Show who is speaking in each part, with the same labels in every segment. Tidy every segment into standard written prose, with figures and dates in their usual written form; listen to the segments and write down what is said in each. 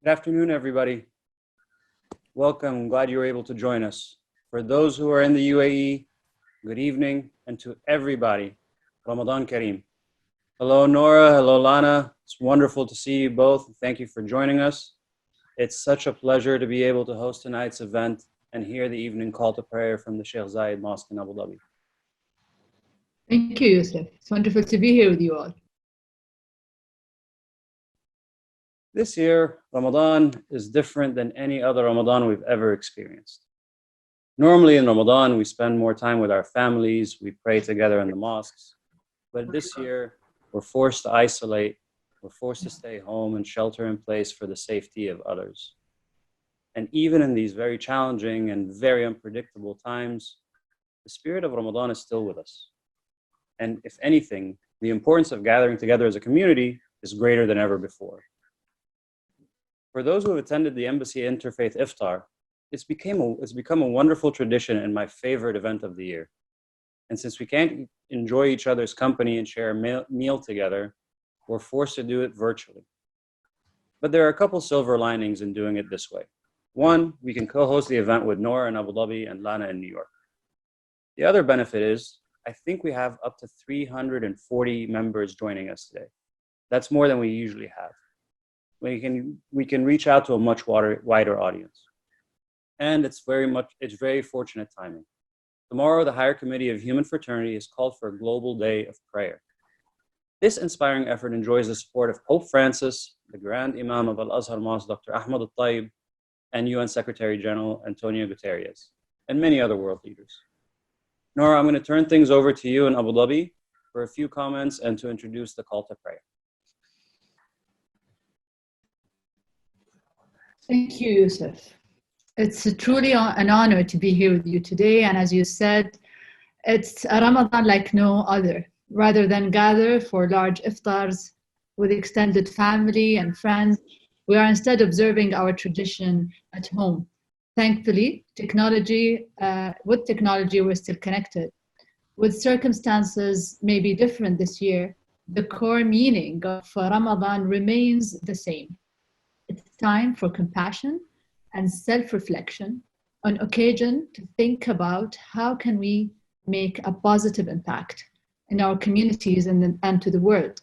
Speaker 1: Good afternoon, everybody. Welcome. I'm glad you were able to join us. For those who are in the UAE, good evening, and to everybody, Ramadan Kareem. Hello, Nora. Hello, Lana. It's wonderful to see you both. Thank you for joining us. It's such a pleasure to be able to host tonight's event and hear the evening call to prayer from the Sheikh Zayed Mosque in Abu Dhabi.
Speaker 2: Thank you, Yousef. It's wonderful to be here with you all.
Speaker 1: This year, Ramadan is different than any other Ramadan we've ever experienced. Normally in Ramadan, we spend more time with our families, we pray together in the mosques. But this year, we're forced to isolate, we're forced to stay home and shelter in place for the safety of others. And even in these very challenging and very unpredictable times, the spirit of Ramadan is still with us. And if anything, the importance of gathering together as a community is greater than ever before. For those who have attended the Embassy Interfaith Iftar, it's become a wonderful tradition and my favorite event of the year. And since we can't enjoy each other's company and share a meal together, we're forced to do it virtually. But there are a couple silver linings in doing it this way. One, we can co-host the event with Nora in Abu Dhabi and Lana in New York. The other benefit is, I think we have up to 340 members joining us today. That's more than we usually have. We can reach out to a much wider audience. And it's very fortunate timing. Tomorrow, the Higher Committee of Human Fraternity is called for a global day of prayer. This inspiring effort enjoys the support of Pope Francis, the Grand Imam of Azhar Mosque, Dr. Ahmed el-Tayeb, and UN Secretary-General António Guterres, and many other world leaders. Nora, I'm going to turn things over to you in Abu Dhabi for a few comments and to introduce the call to prayer.
Speaker 2: Thank you, Yousef. It's truly an honor to be here with you today. And as you said, it's a Ramadan like no other. Rather than gather for large iftars with extended family and friends, we are instead observing our tradition at home. Thankfully, with technology, we're still connected. With circumstances maybe different this year, the core meaning of Ramadan remains the same. It's time for compassion and self-reflection, on occasion to think about how can we make a positive impact in our communities and to the world.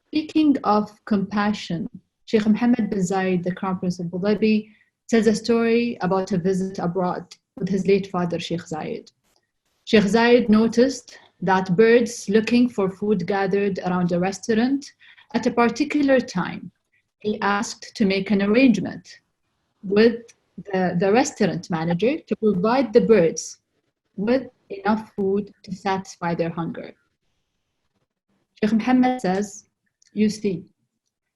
Speaker 2: Speaking of compassion, Sheikh Mohammed bin Zayed, the Crown Prince of Abu Dhabi, tells a story about a visit abroad with his late father, Sheikh Zayed. Sheikh Zayed noticed that birds looking for food gathered around a restaurant at a particular time. He asked to make an arrangement with the restaurant manager to provide the birds with enough food to satisfy their hunger. Sheikh Mohammed says, you see,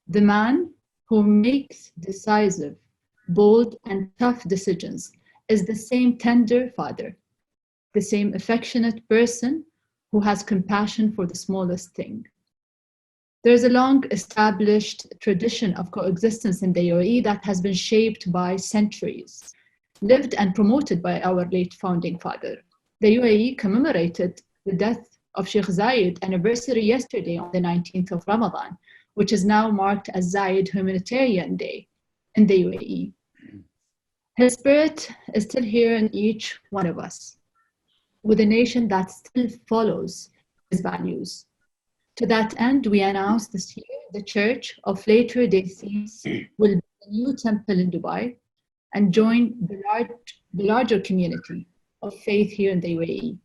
Speaker 2: the man who makes decisive, bold, and tough decisions is the same tender father, the same affectionate person who has compassion for the smallest thing. There's a long-established tradition of coexistence in the UAE that has been shaped by centuries, lived and promoted by our late founding father. The UAE commemorated the death of Sheikh Zayed anniversary yesterday on the 19th of Ramadan, which is now marked as Zayed Humanitarian Day in the UAE. His spirit is still here in each one of us, with a nation that still follows his values. To that end, we announced this year the Church of Latter-day Saints will build a new temple in Dubai and join the larger community of faith here in the UAE.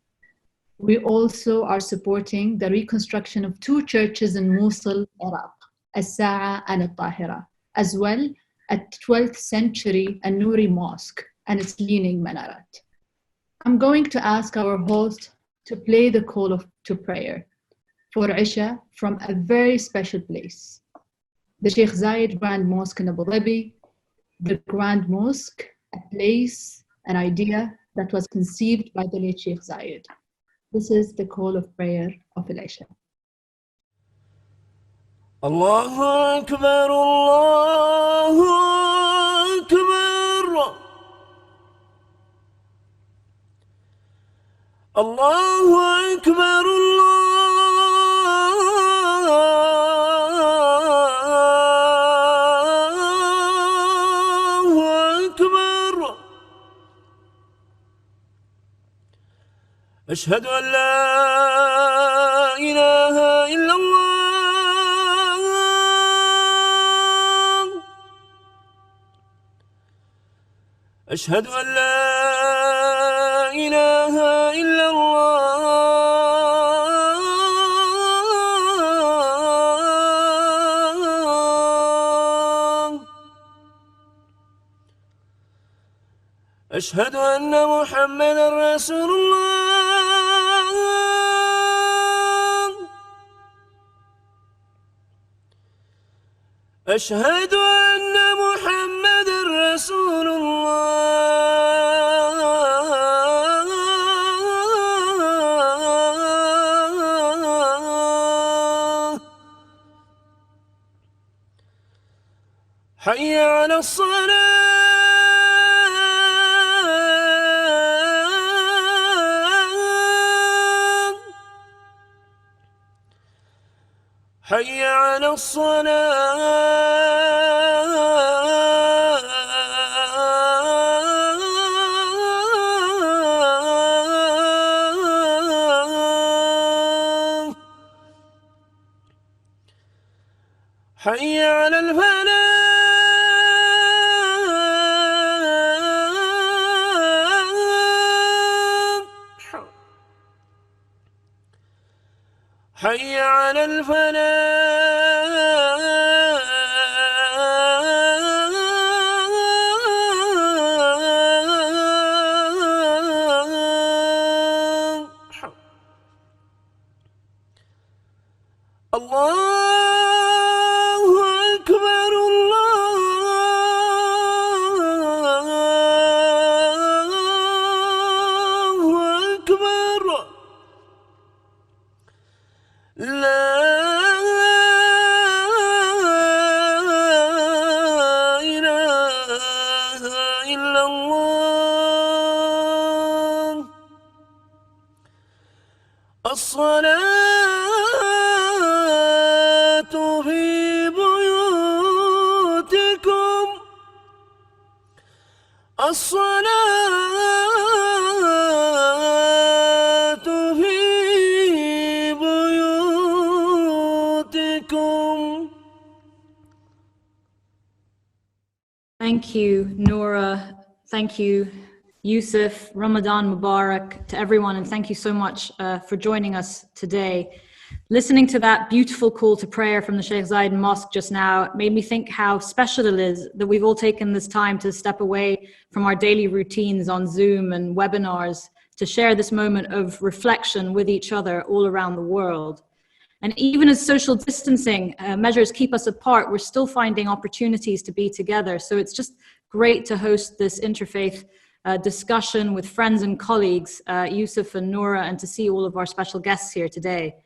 Speaker 2: We also are supporting the reconstruction of 2 churches in Mosul, Iraq, As-Sa'a and Al-Tahira, as well as 12th century An-Nuri Mosque and its leaning minaret. I'm going to ask our host to play the call to prayer for Isha from a very special place, the Sheikh Zayed Grand Mosque in Abu Dhabi, the Grand Mosque, a place, an idea that was conceived by the late Sheikh Zayed. This is the call of prayer of Isha.
Speaker 3: Allahu Akbar, Allahu Akbar, Allahu Akbar, أشهد أن لا إله إلا الله أشهد أن لا إله إلا الله أشهد أن محمدا رسول الله أشهد أن محمدا رسول الله حي على الصلاة حي على الصلاة حي على الفلاح حي على الفلاح الله أكبر الله أكبر لا إله إلا الله الصلاة في بيوتكم الصلاة في بيوتكم.
Speaker 4: Thank you, Noura. Thank you, Yousef. Ramadan Mubarak to everyone, and thank you so much for joining us today. Listening to that beautiful call to prayer from the Sheikh Zayed Mosque just now made me think how special it is that we've all taken this time to step away from our daily routines on Zoom and webinars to share this moment of reflection with each other all around the world. And even as social distancing measures keep us apart, we're still finding opportunities to be together. So it's just great to host this interfaith discussion with friends and colleagues, Yousef and Noura, and to see all of our special guests here today.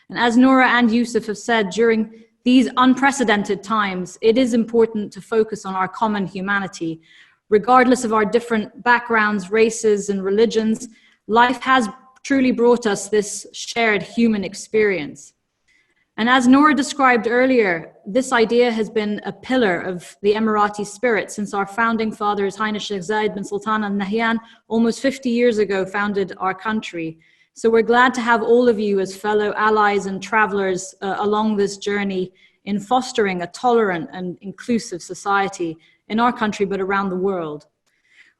Speaker 4: And as Noura and Yousef have said, during these unprecedented times, it is important to focus on our common humanity. Regardless of our different backgrounds, races, and religions, life has truly brought us this shared human experience. And as Noura described earlier, this idea has been a pillar of the Emirati spirit since our founding father, His Highness Sheikh Zayed bin Sultan Al Nahyan, almost 50 years ago founded our country. So we're glad to have all of you as fellow allies and travelers along this journey in fostering a tolerant and inclusive society in our country, but around the world.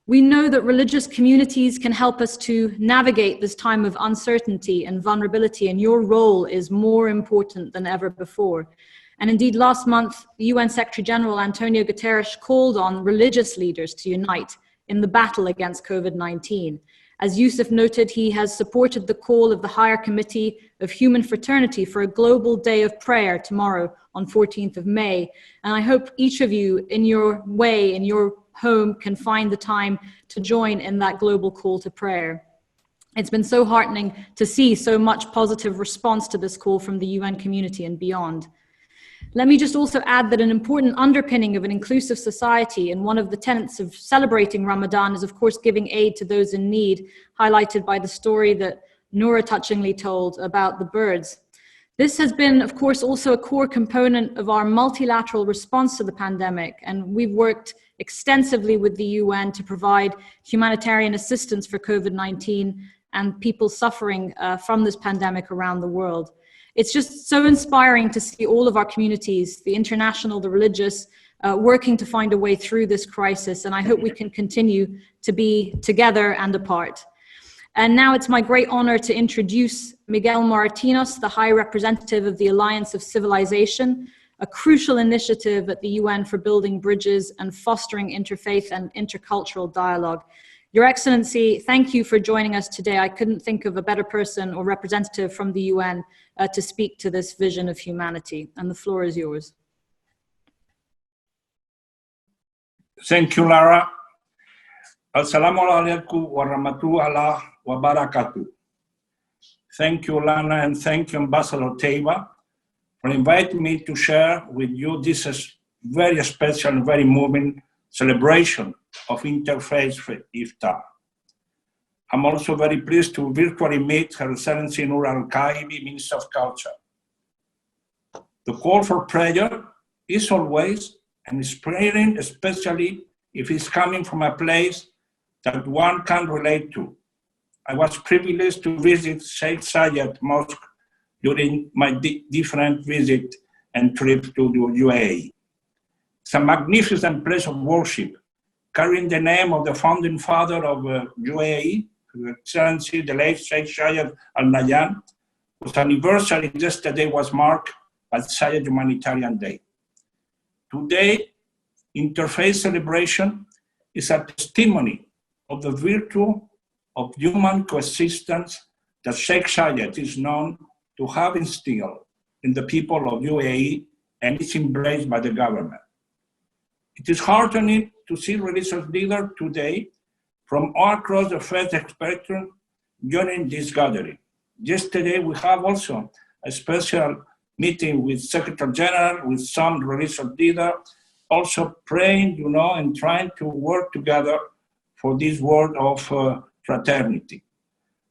Speaker 4: We know that religious communities can help us to navigate this time of uncertainty and vulnerability, and your role is more important than ever before. And indeed, last month, the UN Secretary-General António Guterres called on religious leaders to unite in the battle against COVID-19. As Yousef noted, he has supported the call of the Higher Committee of Human Fraternity for a global day of prayer tomorrow on 14th of May. And I hope each of you in your way, in your home, can find the time to join in that global call to prayer. It's been so heartening to see so much positive response to this call from the UN community and beyond. Let me just also add that an important underpinning of an inclusive society and one of the tenets of celebrating Ramadan is, of course, giving aid to those in need, highlighted by the story that Noura touchingly told about the birds. This has been, of course, also a core component of our multilateral response to the pandemic, and we've worked extensively with the UN to provide humanitarian assistance for COVID-19 and people suffering from this pandemic around the world. It's just so inspiring to see all of our communities, the international, the religious, working to find a way through this crisis. And I hope we can continue to be together and apart. And now it's my great honor to introduce Miguel Moratinos, the High Representative of the Alliance of Civilization, a crucial initiative at the UN for building bridges and fostering interfaith and intercultural dialogue. Your Excellency, thank you for joining us today. I couldn't think of a better person or representative from the UN to speak to this vision of humanity. And the floor is yours.
Speaker 5: Thank you, Lara. Assalamu alaikum wa rahmatullahi wa barakatuh. Thank you, Lana, and thank you, Ambassador Otaiba, for inviting me to share with you this very special and very moving celebration of Interfaith Iftar. I'm also very pleased to virtually meet Her Excellency Noor Al-Kaibi, Minister of Culture. The call for prayer is always and inspiring, especially if it's coming from a place that one can relate to. I was privileged to visit Sheikh Zayed Mosque during my different visits and trips to the UAE. It's a magnificent place of worship, carrying the name of the founding father of UAE, His Excellency the late Sheikh Zayed Al Nahyan, whose anniversary yesterday was marked by Zayed Humanitarian Day. Today, Interfaith celebration is a testimony of the virtue of human coexistence that Sheikh Zayed is known to have instilled in the people of UAE and is embraced by the government. It is heartening to see religious leaders today from all across the faith spectrum joining this gathering. Yesterday, we have also a special meeting with Secretary-General, with some religious leaders, also praying, and trying to work together for this world of fraternity.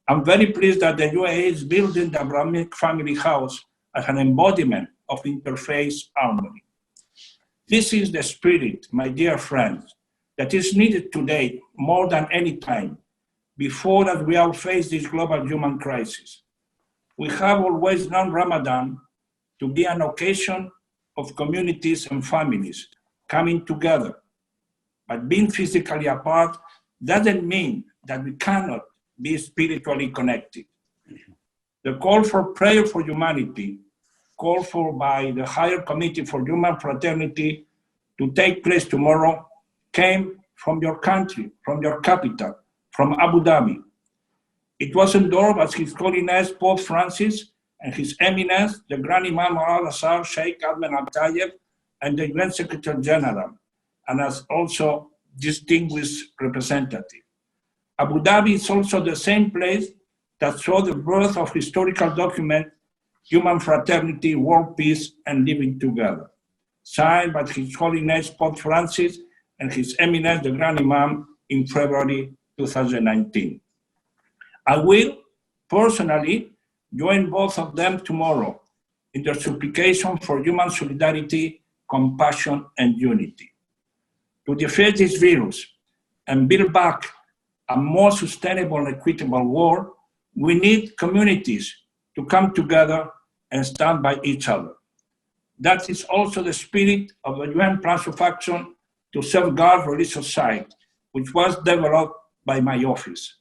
Speaker 5: I'm very pleased that the UAE is building the Abrahamic family house as an embodiment of interfaith harmony. This is the spirit, my dear friends, that is needed today more than any time before that we all face this global human crisis. We have always known Ramadan to be an occasion of communities and families coming together. But being physically apart doesn't mean that we cannot be spiritually connected. The call for prayer for humanity, called for by the Higher Committee for Human Fraternity to take place tomorrow, came from your country, from your capital, from Abu Dhabi. It was endorsed by His Holiness Pope Francis and His Eminence, the Grand Imam of Azhar, Sheikh Ahmed el-Tayeb, and the UN Secretary-General, and as also distinguished representative. Abu Dhabi is also the same place that saw the birth of historical document, Human Fraternity, World Peace, and Living Together, signed by His Holiness Pope Francis and His Eminence, the Grand Imam, in February 2019. I will personally join both of them tomorrow in their supplication for human solidarity, compassion, and unity. To defeat this virus and build back a more sustainable and equitable world, we need communities to come together and stand by each other. That is also the spirit of the UN Plans of Action to safeguard religious sites, which was developed by my office.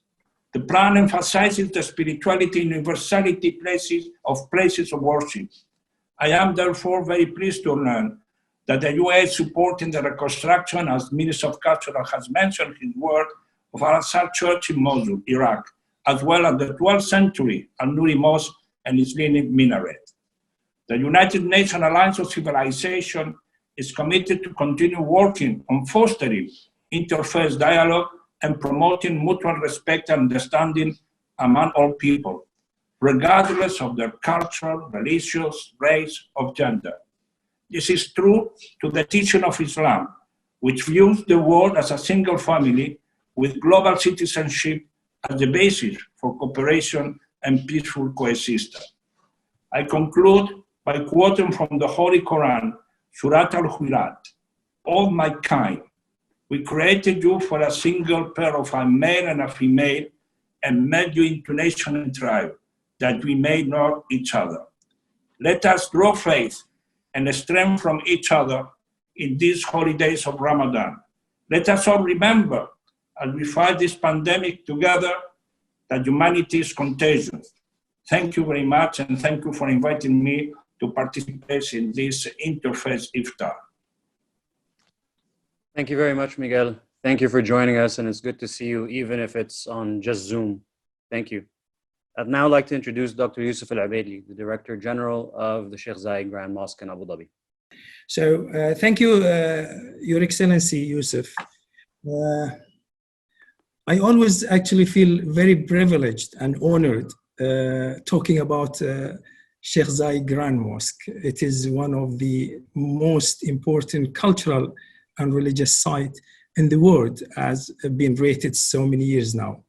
Speaker 5: The plan emphasizes the spirituality and universality of places of worship. I am therefore very pleased to learn that the UAE is supporting the reconstruction, as Minister of Culture has mentioned his word, of Al-Azhar Church in Mosul, Iraq, as well as the 12th century Al-Nuri Mosque and its leaning minaret. The United Nations Alliance of Civilization is committed to continue working on fostering interfaith dialogue and promoting mutual respect and understanding among all people, regardless of their culture, religious, race, or gender. This is true to the teaching of Islam, which views the world as a single family with global citizenship as the basis for cooperation and peaceful coexistence. I conclude by quoting from the Holy Quran, Surat al-Hujurat, "O my kind, we created you for a single pair of a male and a female, and made you into nation and tribe, that we may know each other. Let us draw faith and strength from each other in these holy days of Ramadan. Let us all remember, as we fight this pandemic together, that humanity is contagious. Thank you very much, and thank you for inviting me to participate in this Interfaith Iftar.
Speaker 1: Thank you very much, Miguel. Thank you for joining us, and it's good to see you, even if it's on just Zoom. Thank you. I'd now like to introduce Dr. Yousef Al-Abaidi, the Director General of the Sheikh Zayed Grand Mosque in Abu Dhabi.
Speaker 6: So thank you, Your Excellency, Yousef. I always actually feel very privileged and honored talking about Sheikh Zayed Grand Mosque. It is one of the most important cultural and religious sites in the world, as been rated so many years now.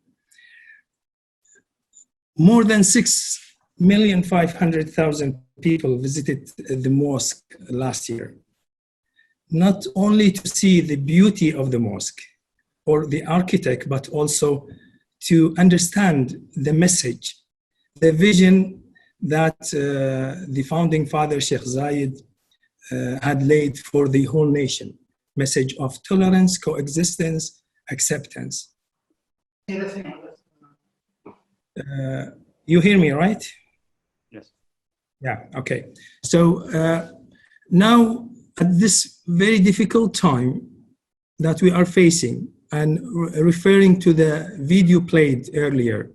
Speaker 6: More than 6,500,000 people visited the mosque last year, not only to see the beauty of the mosque or the architect, but also to understand the message, the vision that the founding father Sheikh Zayed had laid for the whole nation. Message of tolerance, coexistence, acceptance. You hear me, right?
Speaker 1: Yes.
Speaker 6: Yeah, okay. So now at this very difficult time that we are facing, and referring to the video played earlier,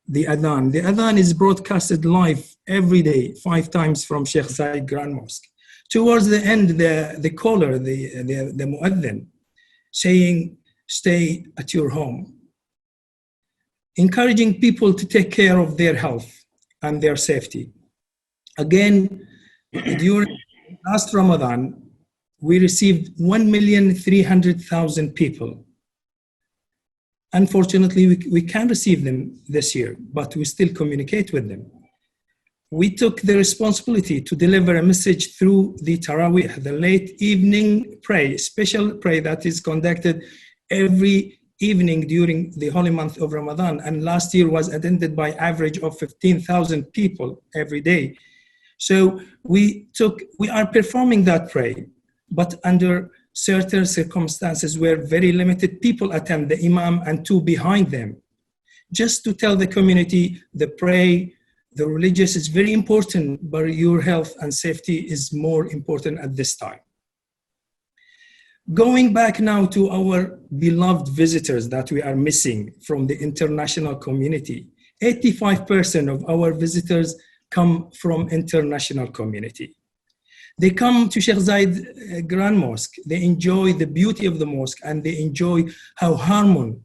Speaker 6: the Adhan is broadcasted live every day, 5 times from Sheikh Zayed Grand Mosque. Towards the end, the caller, the mu'adhin, saying, stay at your home, encouraging people to take care of their health and their safety. Again, during last Ramadan, we received 1,300,000 people. Unfortunately, we can't receive them this year, but we still communicate with them. We took the responsibility to deliver a message through the Taraweeh, the late evening prayer, special prayer that is conducted every evening during the holy month of Ramadan. And last year was attended by average of 15,000 people every day. So we are performing that prayer, but under certain circumstances where very limited people attend, the Imam and 2 behind them, just to tell the community the prayer, the religious is very important, but your health and safety is more important at this time. Going back now to our beloved visitors that we are missing from the international community, 85% of our visitors come from international community. They come to Sheikh Zayed Grand Mosque, they enjoy the beauty of the mosque, and they enjoy how harmony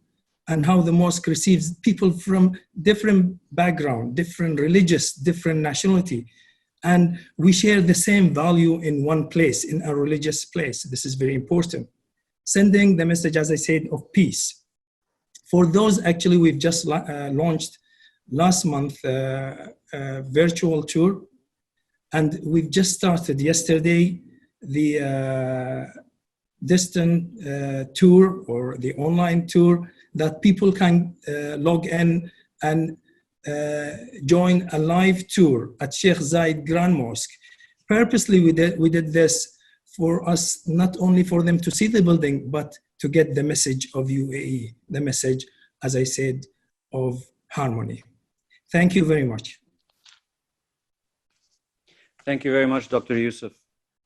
Speaker 6: and how the mosque receives people from different background, different religious, different nationality. And we share the same value in one place, in a religious place. This is very important. Sending the message, as I said, of peace. For those, actually, we've just launched last month a virtual tour. And we've just started yesterday the distant tour, or the online tour, that people can log in and join a live tour at Sheikh Zayed Grand Mosque. Purposely, we did this for us, not only for them to see the building, but to get the message of UAE, the message, as I said, of harmony. Thank you very much.
Speaker 1: Thank you very much, Dr. Yousef.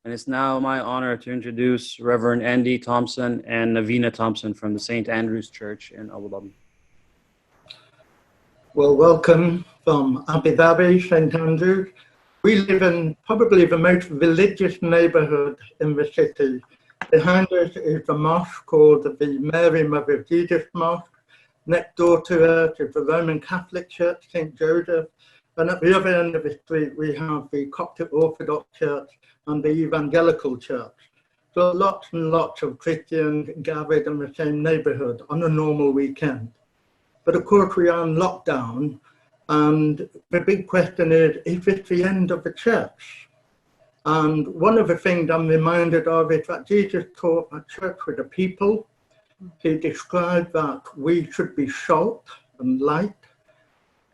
Speaker 1: And it's now my honor to introduce Reverend Andy Thompson and Navina Thompson from the St. Andrew's Church in Abu Dhabi.
Speaker 7: Well, welcome from Abu Dhabi, St. Andrews. We live in probably the most religious neighborhood in the city. Behind us is a mosque called the Mary Mother of Jesus Mosque. Next door to us is the Roman Catholic Church, St. Joseph. And at the other end of the street, we have the Coptic Orthodox Church and the Evangelical Church. So lots and lots of Christians gathered in the same neighborhood on a normal weekend. But of course, we are in lockdown. And the big question is it the end of the church? And one of the things I'm reminded of is that Jesus taught at church with the people. He described that we should be salt and light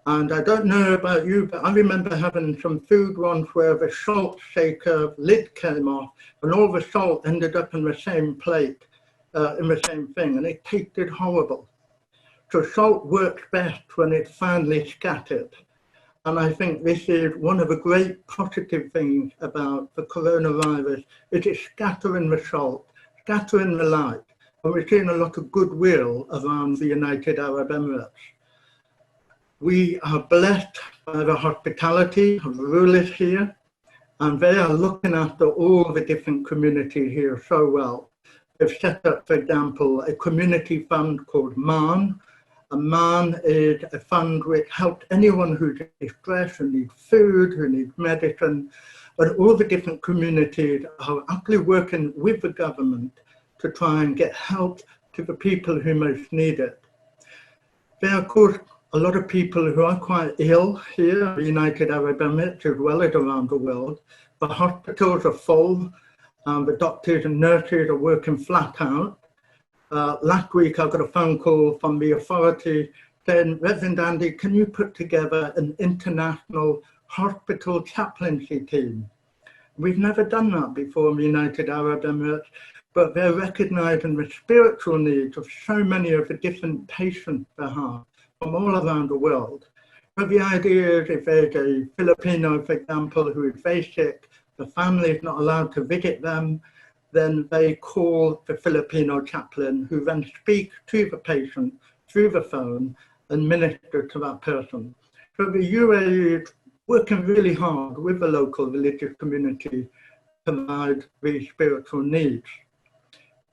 Speaker 7: And I don't know about you, but I remember having some food once where the salt shaker lid came off and all the salt ended up in the same plate, in the same thing, and it tasted horrible. So salt works best when it's finely scattered. And I think this is one of the great positive things about the coronavirus, it is scattering the salt, scattering the light. And we're seeing a lot of goodwill around the United Arab Emirates. We are blessed by the hospitality of the rulers here, and they are looking after all the different communities here so well. They've set up, for example, a community fund called MAN. A MAN is a fund which helps anyone who's distressed, who needs food, who needs medicine, but all the different communities are actually working with the government to try and get help to the people who most need it. There are, of course, a lot of people who are quite ill here in the United Arab Emirates as well as around the world. The hospitals are full, and the doctors and nurses are working flat out. Last week I got a phone call from the authority saying, Reverend Andy, can you put together an international hospital chaplaincy team? We've never done that before in the United Arab Emirates, but they're recognizing the spiritual needs of so many of the different patients they have from all around the world. But the idea is if there's a Filipino, for example, who is very sick, the family is not allowed to visit them, then they call the Filipino chaplain who then speaks to the patient through the phone and minister to that person. So the UAE is working really hard with the local religious community to provide the spiritual needs.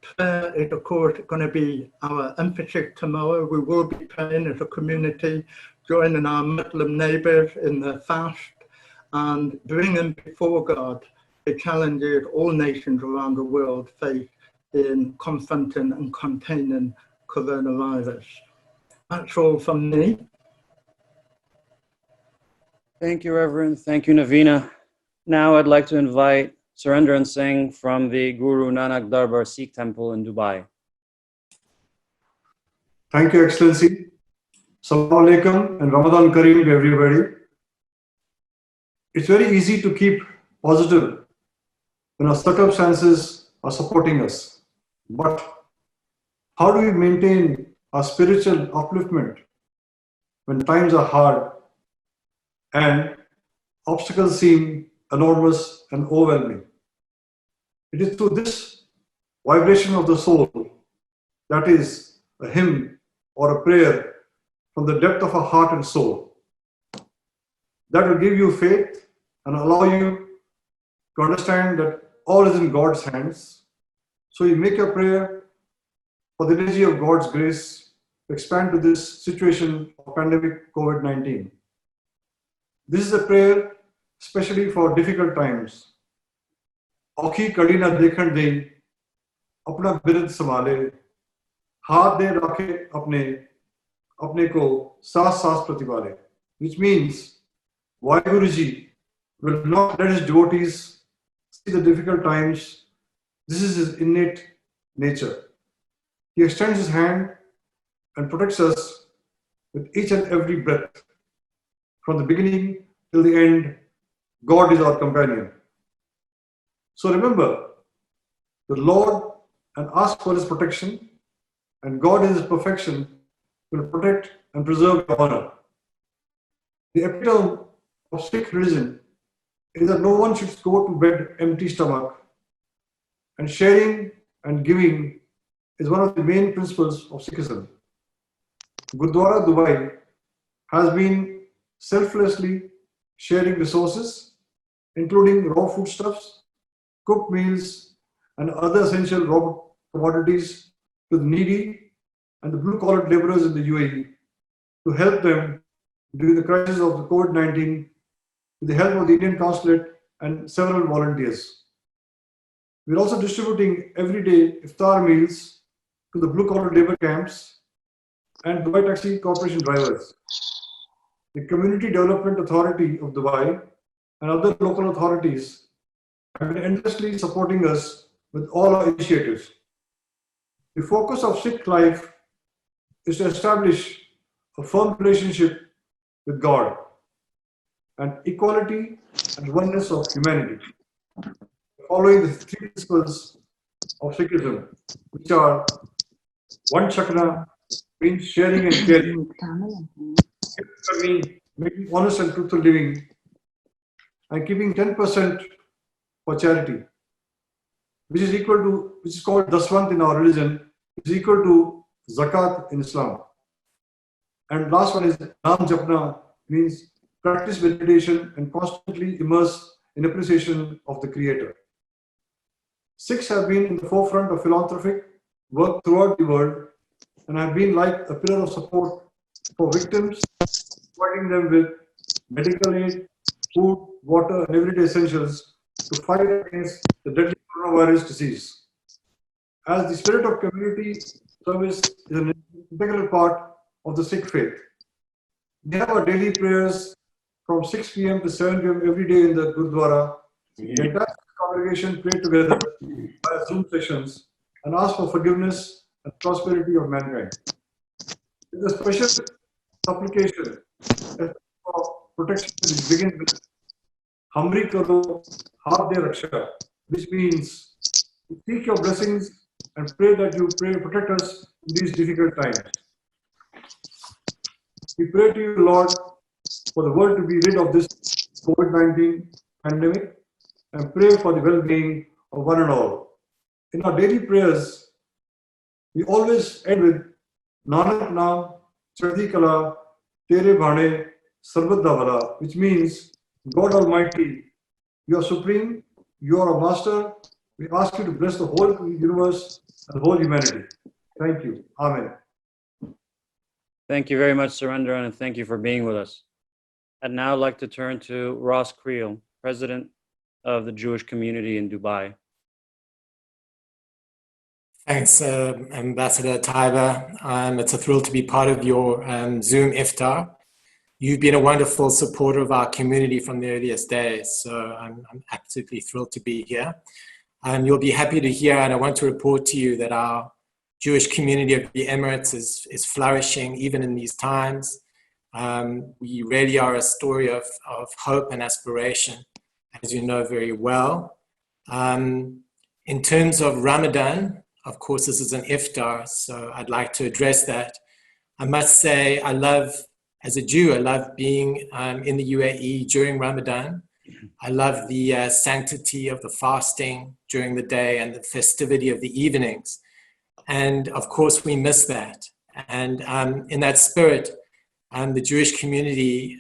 Speaker 7: Prayer is, of course, going to be our emphasis tomorrow. We will be praying as a community, joining our Muslim neighbours in the fast and bringing before God the challenges all nations around the world face in confronting and containing coronavirus. That's all from me.
Speaker 1: Thank you, Reverend. Thank you, Navina. Now I'd like to invite Surendran Singh from the Guru Nanak Darbar Sikh Temple in Dubai.
Speaker 8: Thank you, Excellency. Assalamu alaikum and Ramadan Kareem to everybody. It's very easy to keep positive when our circumstances are supporting us. But how do we maintain our spiritual upliftment when times are hard and obstacles seem enormous and overwhelming? It is through this vibration of the soul, that is a hymn or a prayer from the depth of our heart and soul, that will give you faith and allow you to understand that all is in God's hands. So you make your prayer for the energy of God's grace to expand to this situation of pandemic COVID-19. This is a prayer especially for difficult times. औखी कड़ी ना देखण देई, अपना बिरद संभाले, हाथ दे रखे अपने को सास सास प्रतिपाले. Which means Vaheguruji will not let his devotees see the difficult times. This is his innate nature. He extends his hand and protects us with each and every breath. From the beginning till the end, God is our companion. So remember the Lord and ask for his protection, and God in his perfection will protect and preserve your honor. The epitome of Sikh religion is that no one should go to bed empty stomach, and sharing and giving is one of the main principles of Sikhism. Gurdwara Dubai has been selflessly sharing resources, including raw foodstuffs, cooked meals, and other essential raw commodities to the needy and the blue-collar laborers in the UAE to help them during the crisis of the COVID-19 with the help of the Indian Consulate and several volunteers. We're also distributing everyday iftar meals to the blue-collar labor camps and Dubai Taxi Corporation drivers. The Community Development Authority of Dubai and other local authorities have been endlessly supporting us with all our initiatives. The focus of Sikh life is to establish a firm relationship with God, and equality and oneness of humanity, following the three principles of Sikhism, which are one chakra, means sharing and caring, means making honest and truthful living, and keeping 10% for charity, which is called Daswant in our religion, is equal to Zakat in Islam. And last one is Naam Japna, means practice meditation and constantly immerse in appreciation of the Creator. Sikhs have been in the forefront of philanthropic work throughout the world and have been like a pillar of support for victims, providing them with medical aid, food, water, and everyday essentials to fight against the deadly coronavirus disease. As the spirit of community service is an integral part of the Sikh faith, we have our daily prayers from 6 p.m. to 7 p.m. every day in the Gurdwara. The entire congregation pray together via Zoom sessions and ask for forgiveness and prosperity of mankind. With a special supplication for protection, which begins with Hamri Karo Haat De Raksha, which means seek your blessings and pray that you protect us in these difficult times. We pray to you, Lord, for the world to be rid of this COVID-19 pandemic and pray for the well-being of one and all. In our daily prayers, we always end with Nanak Naam Chardhi Kala Tere Bhane Sarvat Davala, which means God Almighty, you are supreme, you are a master. We ask you to bless the whole universe and the whole humanity. Thank you. Amen.
Speaker 1: Thank you very much, Surendran, and thank you for being with us. I'd now like to turn to Ross Creel, President of the Jewish community in Dubai.
Speaker 9: Thanks, Ambassador Otaiba. It's a thrill to be part of your Zoom iftar. You've been a wonderful supporter of our community from the earliest days, so I'm absolutely thrilled to be here. You'll be happy to hear, and I want to report to you that our Jewish community of the Emirates is flourishing even in these times. We really are a story of hope and aspiration, as you know very well. In terms of Ramadan, of course, this is an iftar, so I'd like to address that. I must say, as a Jew, I love being in the UAE during Ramadan. I love the sanctity of the fasting during the day and the festivity of the evenings. And of course, we miss that. And in that spirit, the Jewish community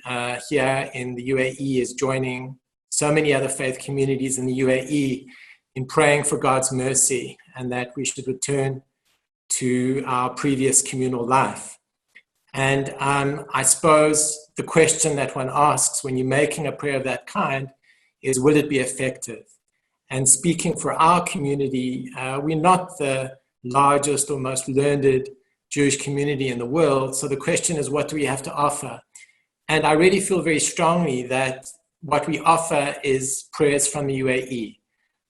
Speaker 9: here in the UAE is joining so many other faith communities in the UAE in praying for God's mercy and that we should return to our previous communal life. And I suppose the question that one asks when you're making a prayer of that kind is, will it be effective? And speaking for our community, we're not the largest or most learned Jewish community in the world. So the question is, what do we have to offer? And I really feel very strongly that what we offer is prayers from the UAE.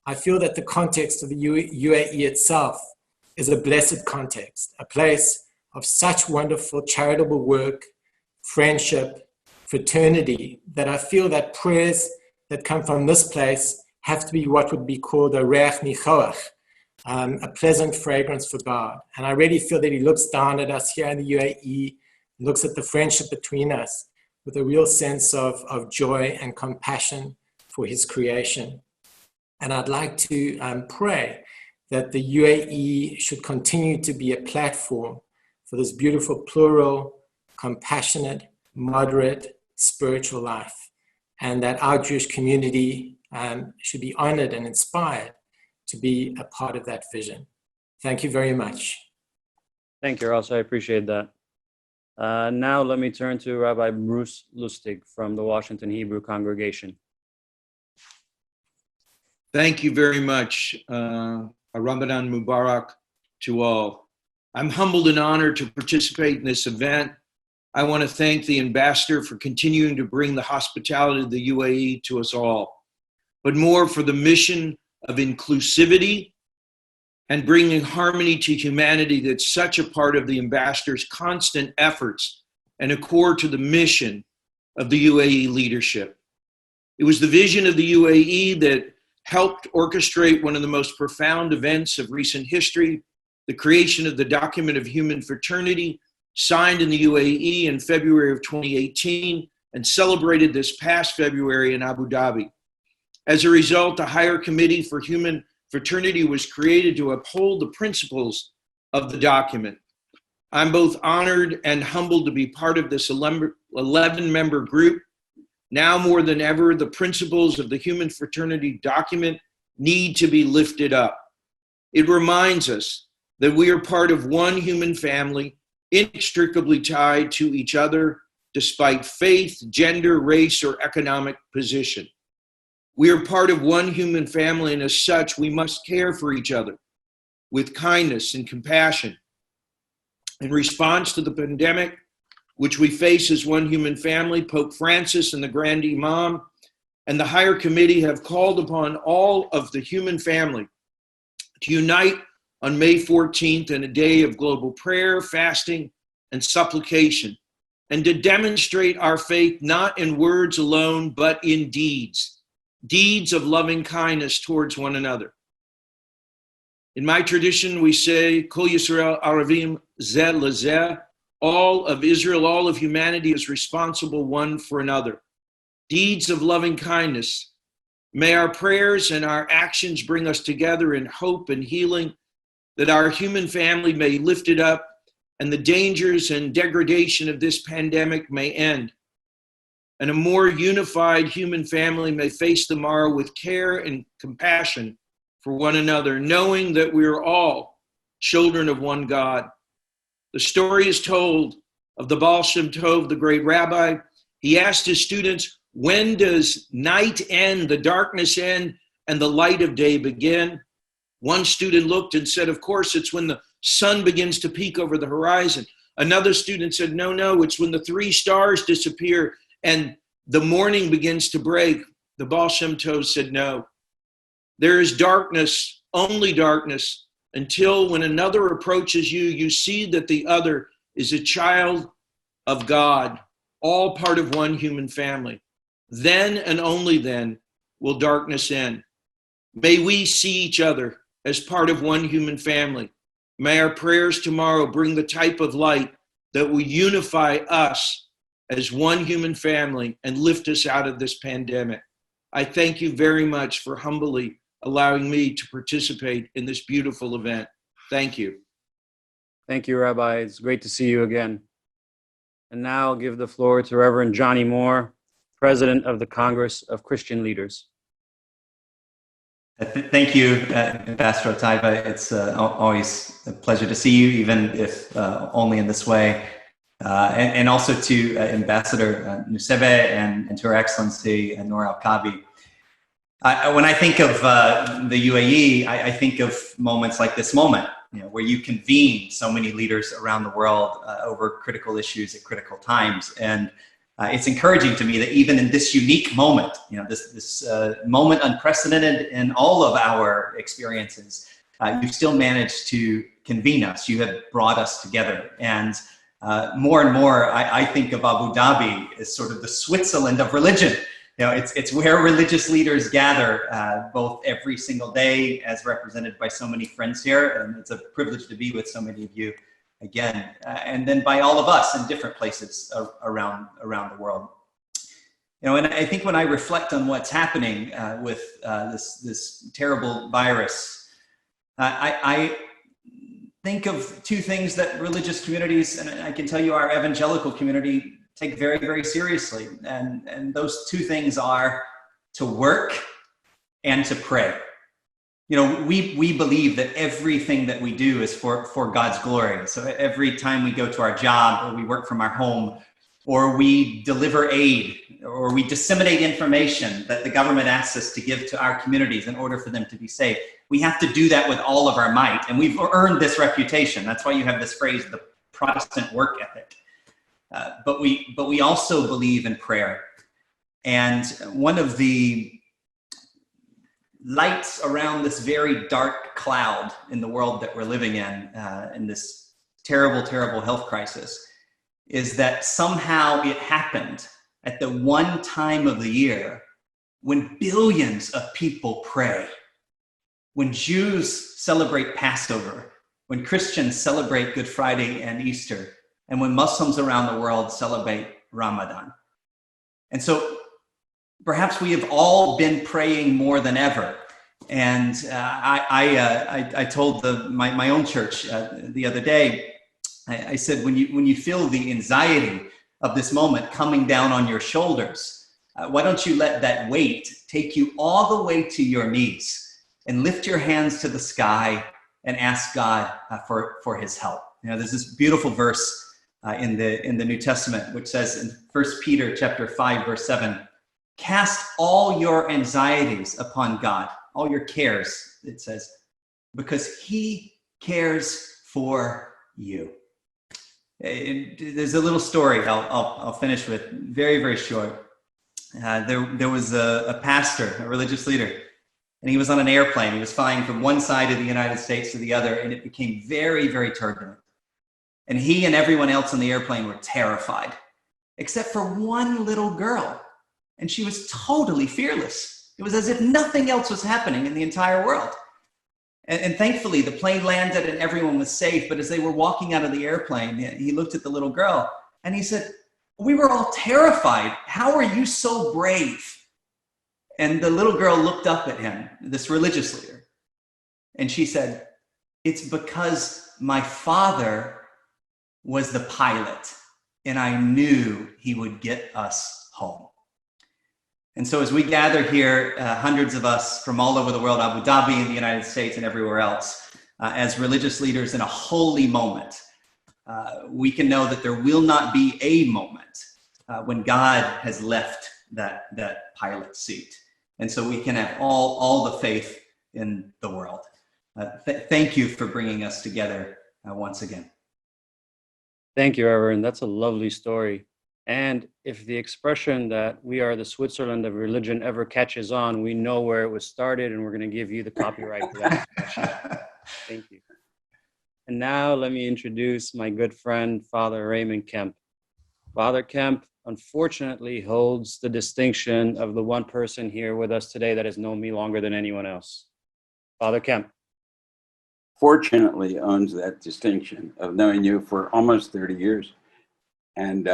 Speaker 9: I feel that the context of the UAE itself is a blessed context, a place of such wonderful charitable work, friendship, fraternity, that I feel that prayers that come from this place have to be what would be called a reach nichoach, a pleasant fragrance for God. And I really feel that he looks down at us here in the UAE, looks at the friendship between us with a real sense of joy and compassion for his creation. And I'd like to pray that the UAE should continue to be a platform for this beautiful, plural, compassionate, moderate, spiritual life, and that our Jewish community should be honored and inspired to be a part of that vision. Thank you very much.
Speaker 1: Thank you, Ross. I appreciate that. Now let me turn to Rabbi Bruce Lustig from the Washington Hebrew Congregation.
Speaker 10: Thank you very much. A Ramadan Mubarak to all. I'm humbled and honored to participate in this event. I want to thank the ambassador for continuing to bring the hospitality of the UAE to us all, but more for the mission of inclusivity and bringing harmony to humanity that's such a part of the ambassador's constant efforts and a core to the mission of the UAE leadership. It was the vision of the UAE that helped orchestrate one of the most profound events of recent history, the creation of the Document of Human Fraternity, signed in the UAE in February of 2018 and celebrated this past February in Abu Dhabi. As a result, a higher committee for human fraternity was created to uphold the principles of the document. I'm both honored and humbled to be part of this 11-member group. Now more than ever, the principles of the human fraternity document need to be lifted up. It reminds us that we are part of one human family, inextricably tied to each other, despite faith, gender, race, or economic position. We are part of one human family, and as such, we must care for each other with kindness and compassion. In response to the pandemic, which we face as one human family, Pope Francis and the Grand Imam and the higher committee have called upon all of the human family to unite on May 14th in a day of global prayer, fasting, and supplication, and to demonstrate our faith not in words alone, but in deeds, deeds of loving kindness towards one another. In my tradition, we say, Kol Yisrael Aravim Zeh Lezeh, all of Israel, all of humanity is responsible one for another. Deeds of loving kindness. May our prayers and our actions bring us together in hope and healing, that our human family may lift it up and the dangers and degradation of this pandemic may end. And a more unified human family may face tomorrow with care and compassion for one another, knowing that we are all children of one God. The story is told of the Baal Shem Tov, the great rabbi. He asked his students, when does night end, the darkness end, and the light of day begin? One student looked and said, of course, it's when the sun begins to peak over the horizon. Another student said, no, it's when the 3 stars disappear and the morning begins to break. The Baal Shem Tov said, no. There is darkness, only darkness, until when another approaches you, you see that the other is a child of God, all part of one human family. Then and only then will darkness end. May we see each other as part of one human family. May our prayers tomorrow bring the type of light that will unify us as one human family and lift us out of this pandemic. I thank you very much for humbly allowing me to participate in this beautiful event. Thank you.
Speaker 1: Thank you, Rabbi. It's great to see you again. And now I'll give the floor to Reverend Johnny Moore, President of the Congress of Christian Leaders.
Speaker 11: Thank you, Ambassador Otaiba. It's always a pleasure to see you, even if only in this way. And also to Ambassador Yousef and to Her Excellency Noor Al-Kabi. When I think of the UAE, I think of moments like this moment, where you convene so many leaders around the world over critical issues at critical times. And it's encouraging to me that even in this unique moment, this moment unprecedented in all of our experiences, you still managed to convene us. You have brought us together. And more and more, I think of Abu Dhabi as sort of the Switzerland of religion. It's where religious leaders gather, both every single day, as represented by so many friends here, and it's a privilege to be with so many of you again, and then by all of us in different places around the world. And I think when I reflect on what's happening with this terrible virus, I think of 2 things that religious communities, and I can tell you our evangelical community, take very, very seriously. And those 2 things are to work and to pray. We believe that everything that we do is for God's glory. So every time we go to our job, or we work from our home, or we deliver aid, or we disseminate information that the government asks us to give to our communities in order for them to be safe, we have to do that with all of our might. And we've earned this reputation. That's why you have this phrase, the Protestant work ethic. But we also believe in prayer. And one of the lights around this very dark cloud in the world that we're living in this terrible, terrible health crisis, is that somehow it happened at the one time of the year when billions of people pray, when Jews celebrate Passover, when Christians celebrate Good Friday and Easter, and when Muslims around the world celebrate Ramadan. And so perhaps we have all been praying more than ever. And I told my own church the other day, I said, when you feel the anxiety of this moment coming down on your shoulders, why don't you let that weight take you all the way to your knees and lift your hands to the sky and ask God for his help. You know, there's this beautiful verse in the New Testament, which says in 1 Peter chapter 5, verse 7, cast all your anxieties upon God, all your cares, it says, because he cares for you. There's a little story I'll finish with, very, very short. There was a pastor, a religious leader, and he was on an airplane. He was flying from one side of the United States to the other, and it became very, very turbulent. And he and everyone else on the airplane were terrified, except for one little girl. And she was totally fearless. It was as if nothing else was happening in the entire world. And thankfully, the plane landed and everyone was safe. But as they were walking out of the airplane, he looked at the little girl and he said, we were all terrified. How are you so brave? And the little girl looked up at him, this religious leader, and she said, it's because my father was the pilot and I knew he would get us home. And so as we gather here, hundreds of us from all over the world, Abu Dhabi in the United States and everywhere else, as religious leaders in a holy moment, we can know that there will not be a moment when God has left that pilot seat. And so we can have all the faith in the world. Thank you for bringing us together once again.
Speaker 1: Thank you, Reverend. That's a lovely story. And if the expression that we are the Switzerland of religion ever catches on, we know where it was started, and we're going to give you the copyright for that expression. Thank you. And now let me introduce my good friend, Father Raymond Kemp. Father Kemp, unfortunately, holds the distinction of the one person here with us today that has known me longer than anyone else. Father Kemp.
Speaker 12: Fortunately owns that distinction of knowing you for almost 30 years. And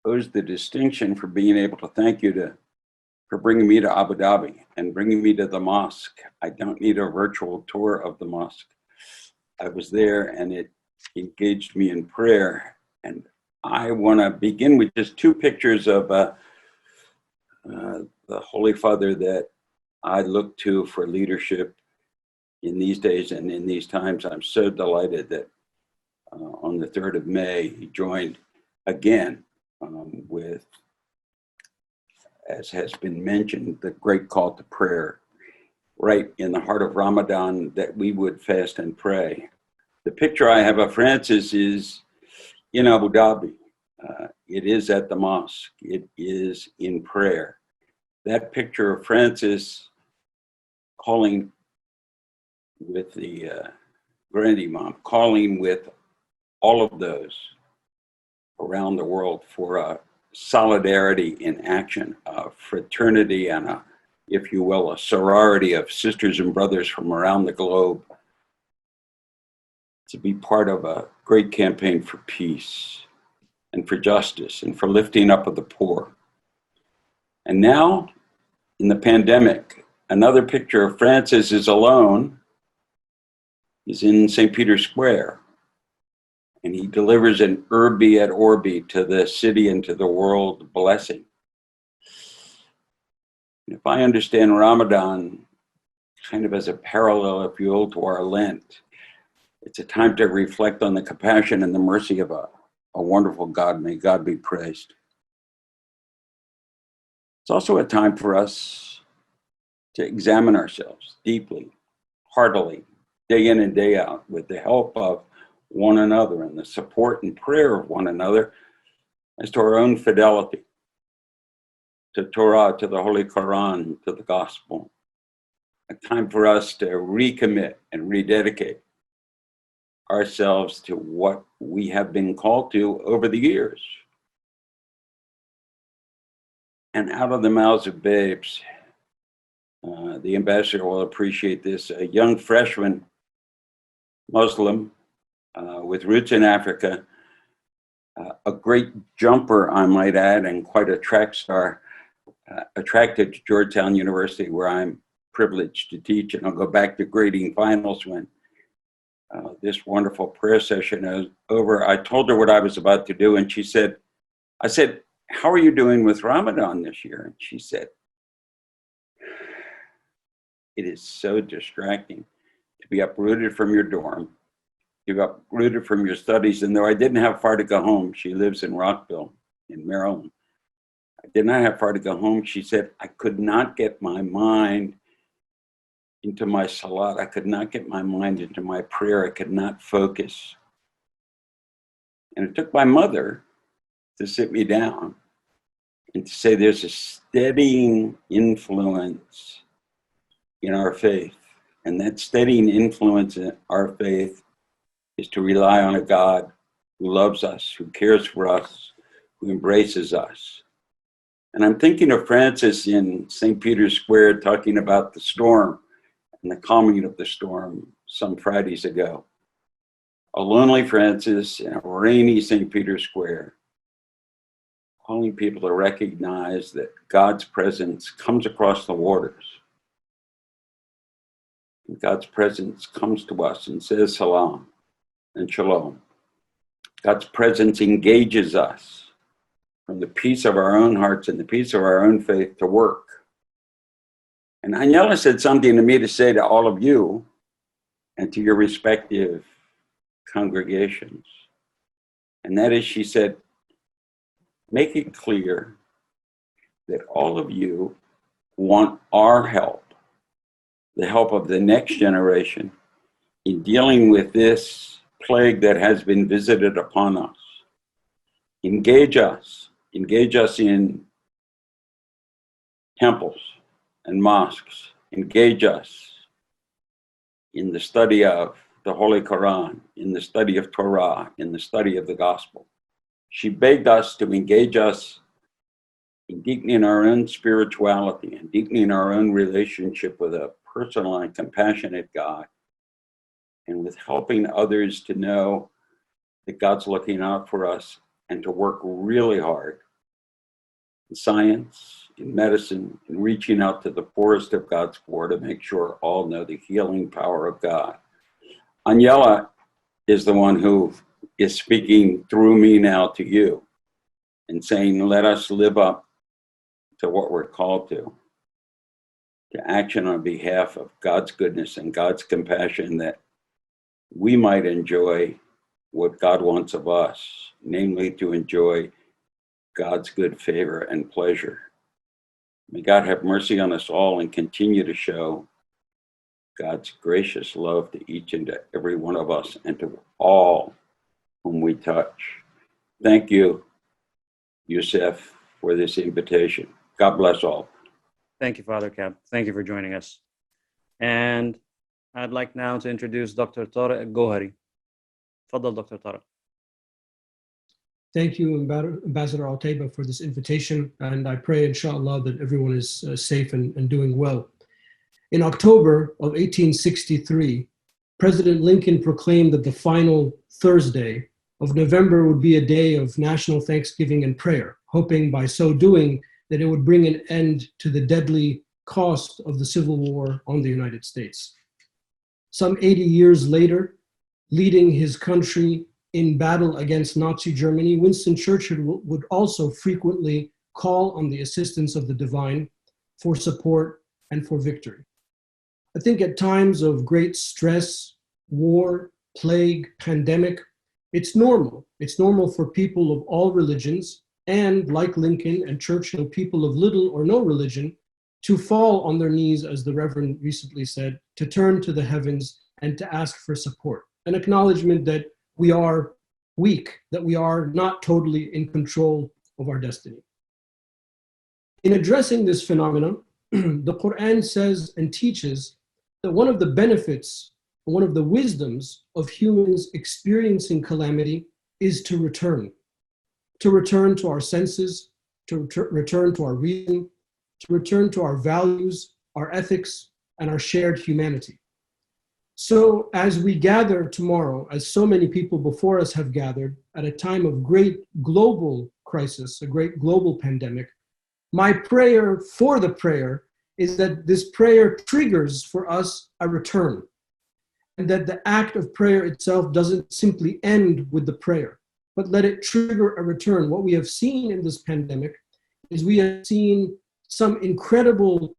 Speaker 12: owes the distinction for being able to thank you for bringing me to Abu Dhabi and bringing me to the mosque. I don't need a virtual tour of the mosque. I was there and it engaged me in prayer. And I want to begin with just two pictures of the Holy Father that I look to for leadership in these days and in these times. I'm so delighted that on the 3rd of May, he joined again with, as has been mentioned, the great call to prayer right in the heart of Ramadan, that we would fast and pray. The picture I have of Francis is in Abu Dhabi. It is at the mosque. It is in prayer. That picture of Francis calling with the Grand Imam, calling with all of those around the world for a solidarity in action, a fraternity and a, if you will, a sorority of sisters and brothers from around the globe to be part of a great campaign for peace and for justice and for lifting up of the poor. And now, in the pandemic, another picture of Francis is alone. He's in St. Peter's Square, and he delivers an urbi et orbi to the city and to the world blessing. If I understand Ramadan kind of as a parallel, if you will, to our Lent, it's a time to reflect on the compassion and the mercy of a wonderful God. May God be praised. It's also a time for us to examine ourselves deeply, heartily, day in and day out, with the help of one another and the support and prayer of one another as to our own fidelity to Torah, to the Holy Quran, to the Gospel. A time for us to recommit and rededicate ourselves to what we have been called to over the years. and out of the mouths of babes. The ambassador will appreciate this. A young freshman Muslim with roots in Africa, a great jumper, I might add, and quite a track star, attracted to Georgetown University, where I'm privileged to teach. And I'll go back to grading finals when this wonderful prayer session is over. I told her what I was about to do, and she said, I said, "How are you doing with Ramadan this year?" And she said, "It is so distracting to be uprooted from your dorm, to be uprooted from your studies." And though I didn't have far to go home, she lives in Rockville in Maryland. I did not have far to go home. She said, "I could not get my mind into my salat. I could not get my mind into my prayer. I could not focus." And it took my mother to sit me down and to say there's a steadying influence in our faith. And that steadying influence in our faith is to rely on a God who loves us, who cares for us, who embraces us. And I'm thinking of Francis in St. Peter's Square talking about the storm and the calming of the storm some Fridays ago. A lonely Francis in a rainy St. Peter's Square, calling people to recognize that God's presence comes across the waters. And God's presence comes to us and says salam and shalom. God's presence engages us from the peace of our own hearts and the peace of our own faith to work. And Aniela said something to me to say to all of you and to your respective congregations. And that is, she said, make it clear that all of you want our help, the help of the next generation, in dealing with this plague that has been visited upon us. Engage us in temples and mosques. Engage us in the study of the Holy Quran, in the study of Torah, in the study of the gospel. She begged us to engage us in deepening our own spirituality and deepening our own relationship with a personal and compassionate God, and with helping others to know that God's looking out for us, and to work really hard in science, in medicine, in reaching out to the poorest of God's poor to make sure all know the healing power of God. Aniela is the one who is speaking through me now to you and saying, let us live up to what we're called to action on behalf of God's goodness and God's compassion, that we might enjoy what God wants of us, namely to enjoy God's good favor and pleasure. May God have mercy on us all and continue to show God's gracious love to each and to every one of us and to all whom we touch. Thank you, Yousef, for this invitation. God bless all.
Speaker 1: Thank you, Father Cap. Thank you for joining us. And I'd like now to introduce Dr. Tariq Gohari. Fadal, Dr. Tariq.
Speaker 13: Thank you, Ambassador Otaiba, for this invitation. And I pray, inshallah, that everyone is safe and doing well. In October of 1863, President Lincoln proclaimed that the final Thursday of November would be a day of national thanksgiving and prayer, hoping by so doing that it would bring an end to the deadly cost of the Civil War on the United States. Some 80 years later, leading his country in battle against Nazi Germany, Winston Churchill would also frequently call on the assistance of the divine for support and for victory. I think at times of great stress, war, plague, pandemic, it's normal. It's normal for people of all religions, and like Lincoln and Churchill, people of little or no religion, to fall on their knees, as the Reverend recently said, to turn to the heavens and to ask for support. An acknowledgement that we are weak, that we are not totally in control of our destiny. In addressing this phenomenon, the Quran says and teaches that one of the benefits, one of the wisdoms of humans experiencing calamity is to return to our senses, to return to our reason, to return to our values, our ethics, and our shared humanity. So as we gather tomorrow, as so many people before us have gathered at a time of great global crisis, a great global pandemic, my prayer for the prayer is that this prayer triggers for us a return, and that the act of prayer itself doesn't simply end with the prayer, but let it trigger a return. What we have seen in this pandemic is we have seen some incredible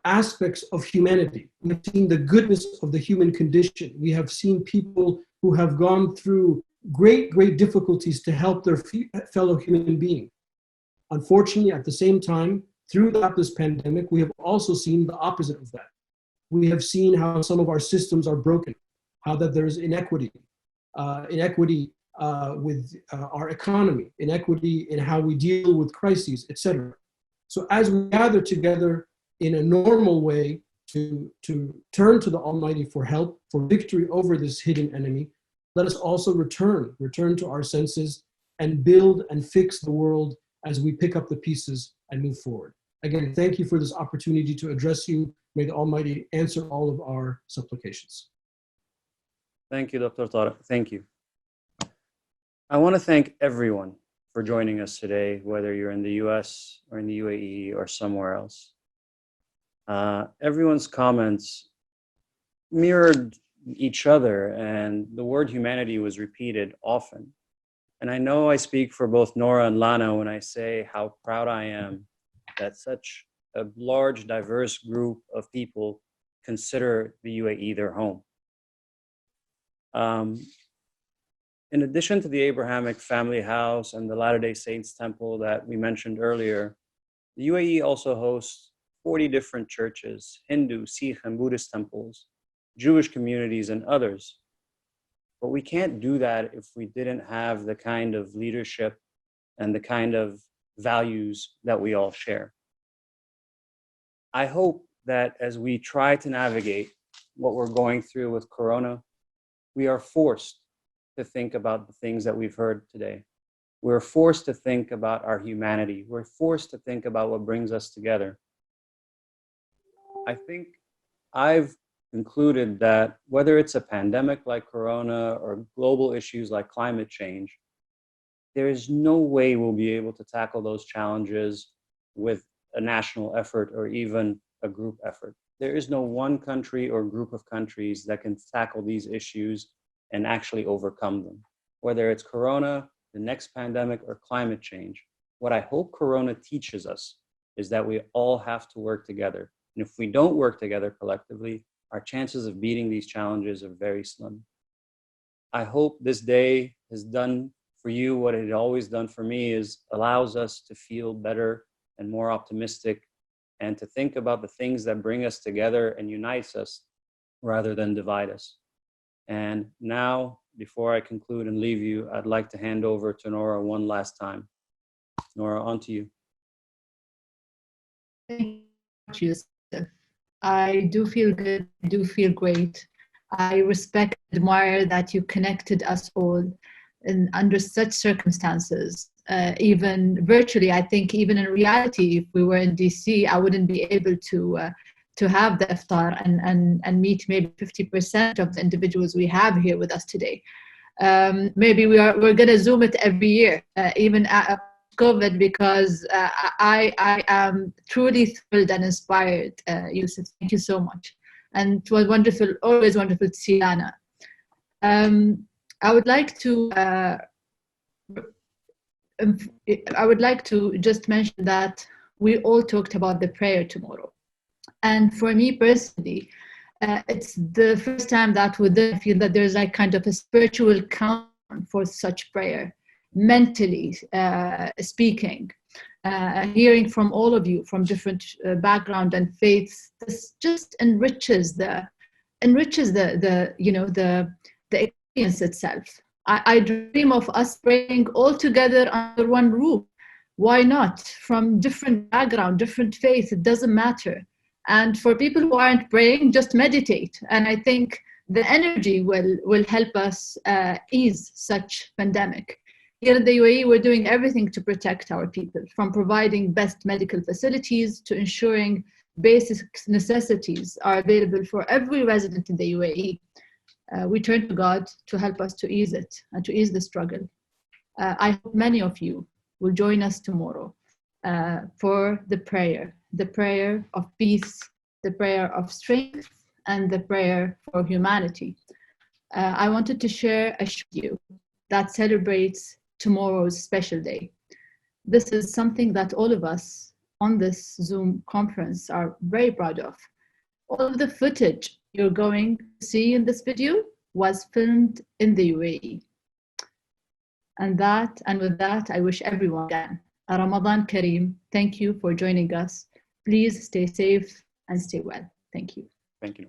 Speaker 13: aspects of humanity. We've seen the goodness of the human condition. We have seen people who have gone through great, great difficulties to help their fellow human being. Unfortunately, at the same time, throughout this pandemic, we have also seen the opposite of that. We have seen how some of our systems are broken, how that there is inequity with our economy, inequity in how we deal with crises, etc. So as we gather together in a normal way to turn to the Almighty for help, for victory over this hidden enemy, let us also return to our senses and build and fix the world as we pick up the pieces and move forward. Again, thank you for this opportunity to address you. May the Almighty answer all of our supplications.
Speaker 1: Thank you, Dr. Tariq. Thank you. I want to thank everyone for joining us today, whether you're in the US or in the UAE or somewhere else. Everyone's comments mirrored each other, and the word humanity was repeated often. And I know I speak for both Nora and Lana when I say how proud I am that such a large, diverse group of people consider the UAE their home. In addition to the Abrahamic family house and the Latter-day Saints temple that we mentioned earlier, the UAE also hosts 40 different churches, Hindu, Sikh, and Buddhist temples, Jewish communities, and others. But we can't do that if we didn't have the kind of leadership and the kind of values that we all share. I hope that as we try to navigate what we're going through with Corona, we are forced to think about the things that we've heard today. We're forced to think about our humanity. We're forced to think about what brings us together. I think I've concluded that whether it's a pandemic like Corona or global issues like climate change, there is no way we'll be able to tackle those challenges with a national effort or even a group effort. There is no one country or group of countries that can tackle these issues and actually overcome them. Whether it's Corona, the next pandemic, or climate change, what I hope Corona teaches us is that we all have to work together. And if we don't work together collectively, our chances of beating these challenges are very slim. I hope this day has done for you what it had always done for me, is allows us to feel better and more optimistic and to think about the things that bring us together and unites us rather than divide us. And now, before I conclude and leave you, I'd like to hand over to Nora one last time. Nora, on to you.
Speaker 2: Thank you, Yousef. I do feel good, I do feel great. I respect and admire that you connected us all under such circumstances. Even virtually, I think even in reality, if we were in DC, I wouldn't be able to have the iftar and meet maybe 50% of the individuals we have here with us today. Maybe we're going to Zoom it every year, even at COVID, because I am truly thrilled and inspired, Yousef. Thank you so much. And it was wonderful, always wonderful to see Lana. I would like to just mention that we all talked about the prayer tomorrow. And for me personally, it's the first time that I feel that there's like kind of a spiritual count for such prayer, mentally speaking, hearing from all of you from different background and faiths. This just enriches the experience itself. I dream of us praying all together under one roof. Why not? From different background, different faith, it doesn't matter. And for people who aren't praying, just meditate. And I think the energy will help us ease such pandemic. Here in the UAE, we're doing everything to protect our people, from providing best medical facilities to ensuring basic necessities are available for every resident in the UAE. We turn to God to help us to ease it and to ease the struggle. I hope many of you will join us tomorrow for the prayer of peace, the prayer of strength, and the prayer for humanity. I wanted to share a video that celebrates tomorrow's special day. This is something that all of us on this Zoom conference are very proud of. All of the footage you're going to see in this video was filmed in the UAE. And with that, I wish everyone again a Ramadan Kareem. Thank you for joining us. Please stay safe and stay well. Thank you.
Speaker 1: Thank you.